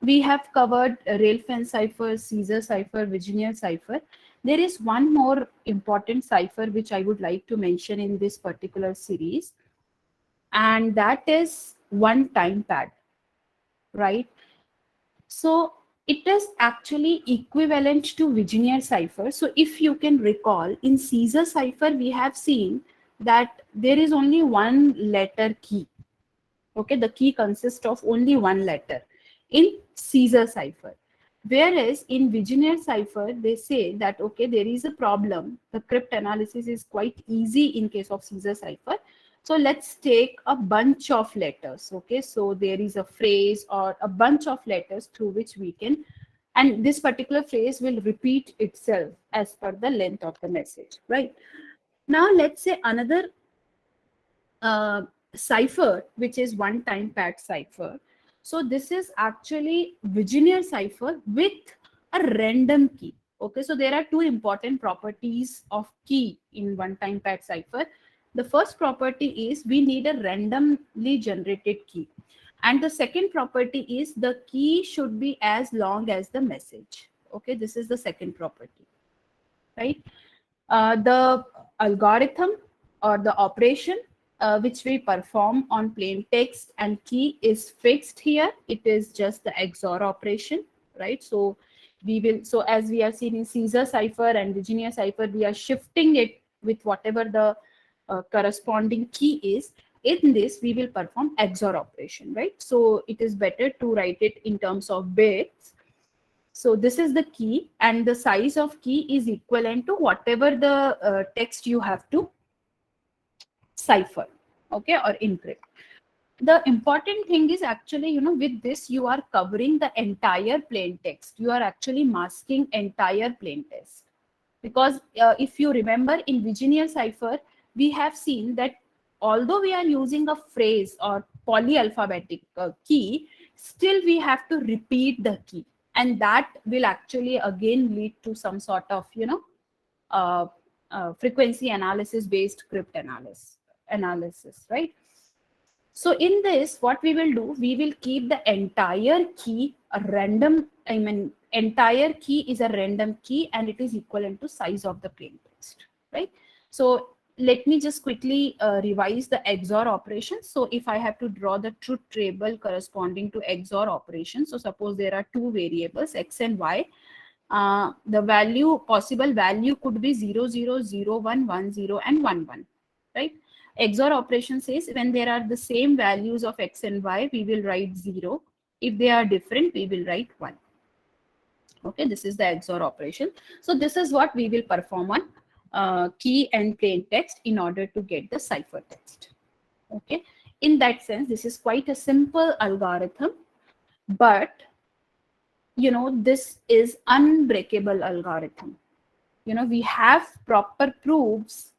We have covered Railfen cipher, Caesar cipher, Vigenère cipher. There is one more important cipher which I would like to mention in this particular series, and that is one time pad, right? So it is actually equivalent to Vigenère cipher. So if you can recall, in Caesar cipher, we have seen that there is only one letter key. Okay, the key consists of only one letter in Caesar cipher. Whereas in Vigenère cipher, they say that, okay, there is a problem. The crypt analysis is quite easy in case of Caesar cipher. So let's take a bunch of letters. Okay, so there is a phrase or a bunch of letters through which we can, and this particular phrase will repeat itself as per the length of the message, right? Now let's say another uh, cipher, which is one time pad cipher. So this is actually Vigenère cipher with a random key. Okay, so there are two important properties of key in one time pad cipher. The first property is we need a randomly generated key. And the second property is the key should be as long as the message. Okay, this is the second property, right? The algorithm or the operation which we perform on plain text and key is fixed here. It is just the XOR operation, right? So we will, so as we have seen in Caesar cipher and Vigenère cipher, we are shifting it with whatever the corresponding key is. In this, we will perform XOR operation, right? So it is better to write it in terms of bits. So this is the key, and the size of key is equivalent to whatever the text you have to cipher, okay, or encrypt. The important thing is actually, with this you are covering the entire plain text. You are actually masking entire plain text, because if you remember in Vigenère cipher, we have seen that although we are using a phrase or polyalphabetic key, still we have to repeat the key, and that will actually again lead to some sort of uh, frequency analysis based crypt analysis, right? So in this, what we will do, we will keep the entire key a random, I mean, entire key is a random key and it is equivalent to size of the plain text, right? So let me just quickly revise the XOR operation. So if I have to draw the truth table corresponding to XOR operation, so suppose there are two variables, X and Y, the possible value could be 0, 0, 0, 1, 1, 0, and 1, 1, right? XOR operation says when there are the same values of X and Y, we will write 0. If they are different, we will write 1. Okay, this is the XOR operation. So this is what we will perform on key and plain text in order to get the cipher text. Okay, in that sense, this is quite a simple algorithm, but this is unbreakable algorithm. We have proper proofs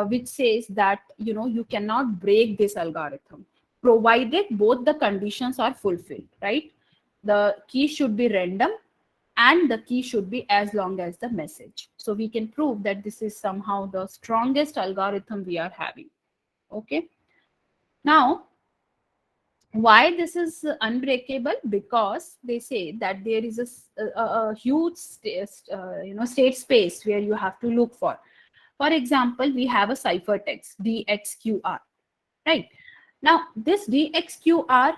which says that you cannot break this algorithm provided both the conditions are fulfilled, right? The key should be random and the key should be as long as the message. So we can prove that this is somehow the strongest algorithm we are having. Okay, now why this is unbreakable? Because they say that there is a huge state space where you have to look for example, we have a ciphertext DXQR, right? Now this DXQR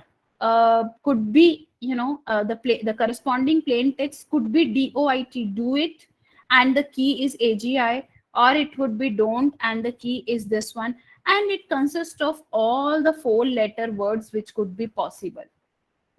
could be the corresponding plain text could be DOIT, do it, and the key is AGI, or it would be don't and the key is this one, and it consists of all the 4-letter words which could be possible,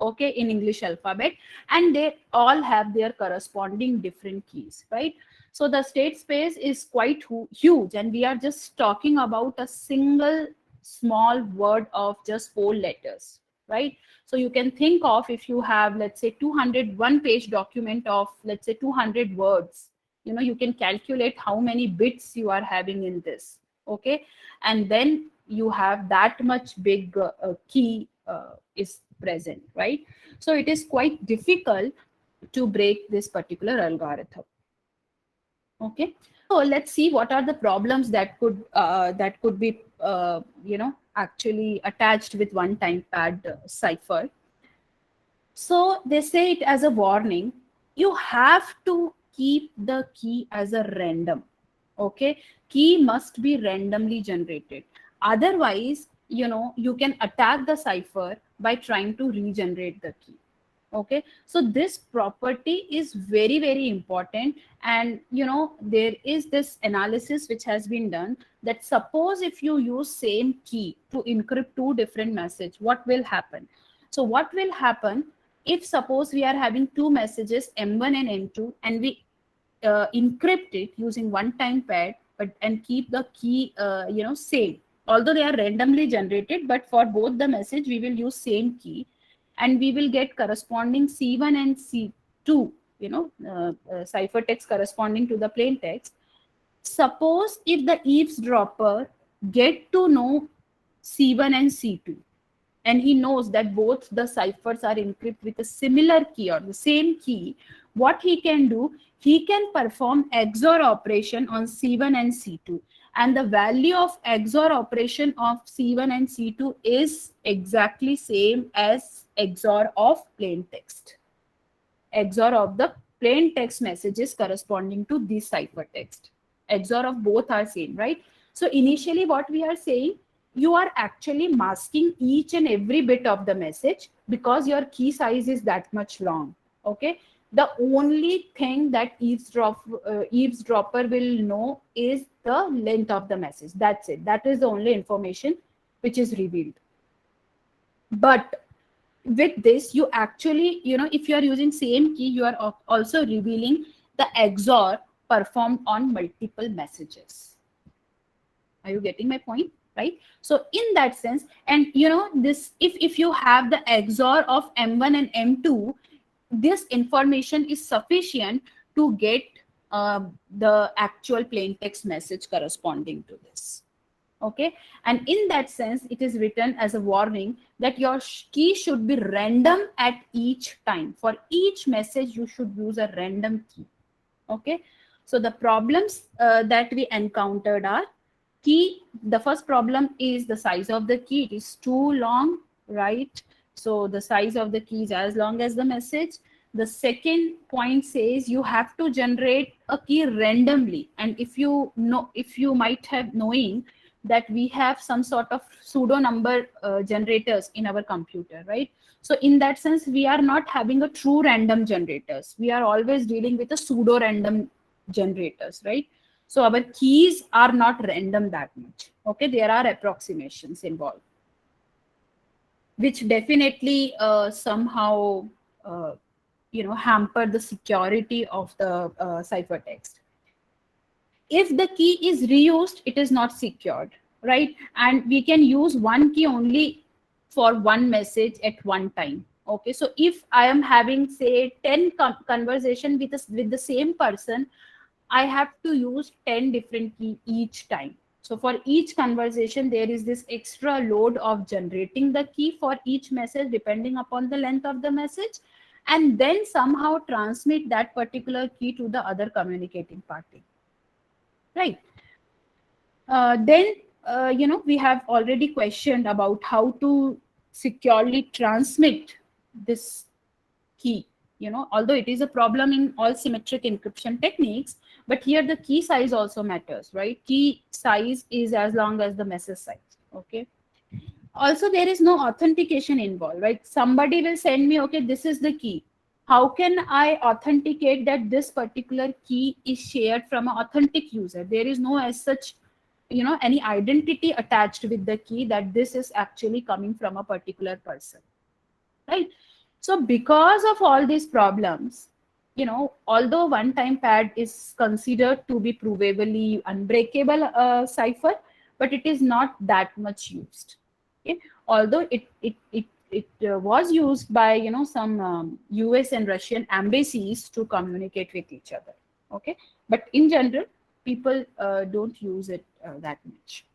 okay, in English alphabet, and they all have their corresponding different keys, right? So the state space is quite huge, and we are just talking about a single small word of just 4 letters, right? So you can think of, if you have, let's say, 201 page document of, let's say, 200 words, you can calculate how many bits you are having in this, okay? And then you have that much big key is present, right? So it is quite difficult to break this particular algorithm. Okay, so let's see what are the problems that could be actually attached with one time pad cipher. So they say it as a warning. You have to keep the key as a random. Okay, key must be randomly generated. Otherwise, you can attack the cipher by trying to regenerate the key. Okay, so this property is very, very important. And there is this analysis which has been done, that suppose if you use same key to encrypt two different messages, what will happen? So what will happen if suppose we are having two messages, m1 and m2, and we encrypt it using one time pad, but and keep the key same, although they are randomly generated, but for both the message we will use same key, and we will get corresponding c1 and c2, ciphertext corresponding to the plain text. Suppose if the eavesdropper get to know c1 and c2, and he knows that both the ciphers are encrypted with a similar key or the same key, what he can do, he can perform XOR operation on C1 and C2. And the value of XOR operation of C1 and C2 is exactly same as XOR of plain text. XOR of the plain text messages corresponding to this ciphertext. XOR of both are same, right? So initially what we are saying, you are actually masking each and every bit of the message because your key size is that much long. Okay, the only thing that eavesdropper will know is the length of the message. That's it. That is the only information which is revealed. But with this, you actually, if you are using same key, you are also revealing the XOR performed on multiple messages. Are you getting my point? Right? So in that sense, and this, if you have the XOR of M1 and M2, this information is sufficient to get the actual plain text message corresponding to this. Okay, and in that sense, it is written as a warning that your key should be random at each time. For each message, you should use a random key. Okay, so the problems that we encountered are: key, the first problem is the size of the key. It is too long, right? So the size of the key is as long as the message. The second point says you have to generate a key randomly. And if you might have knowing that we have some sort of pseudo number generators in our computer, right? So in that sense, we are not having a true random generators. We are always dealing with a pseudo random generators, right? So our keys are not random that much. Okay, there are approximations involved, which definitely somehow hamper the security of the ciphertext. If the key is reused, it is not secured, right? And we can use one key only for one message at one time. Okay, so if I am having say 10 conversation with the same person, I have to use 10 different key each time. So for each conversation, there is this extra load of generating the key for each message depending upon the length of the message, and then somehow transmit that particular key to the other communicating party. Right. Then, we have already questioned about how to securely transmit this key. Although it is a problem in all symmetric encryption techniques, but here the key size also matters, right? Key size is as long as the message size. Okay. Also, there is no authentication involved, right? Somebody will send me, okay, this is the key. How can I authenticate that this particular key is shared from an authentic user? There is no as such, any identity attached with the key that this is actually coming from a particular person, right? So because of all these problems, although one-time pad is considered to be provably unbreakable cipher, but it is not that much used. Okay? Although it was used by some US and Russian embassies to communicate with each other. Okay, but in general, people don't use it that much.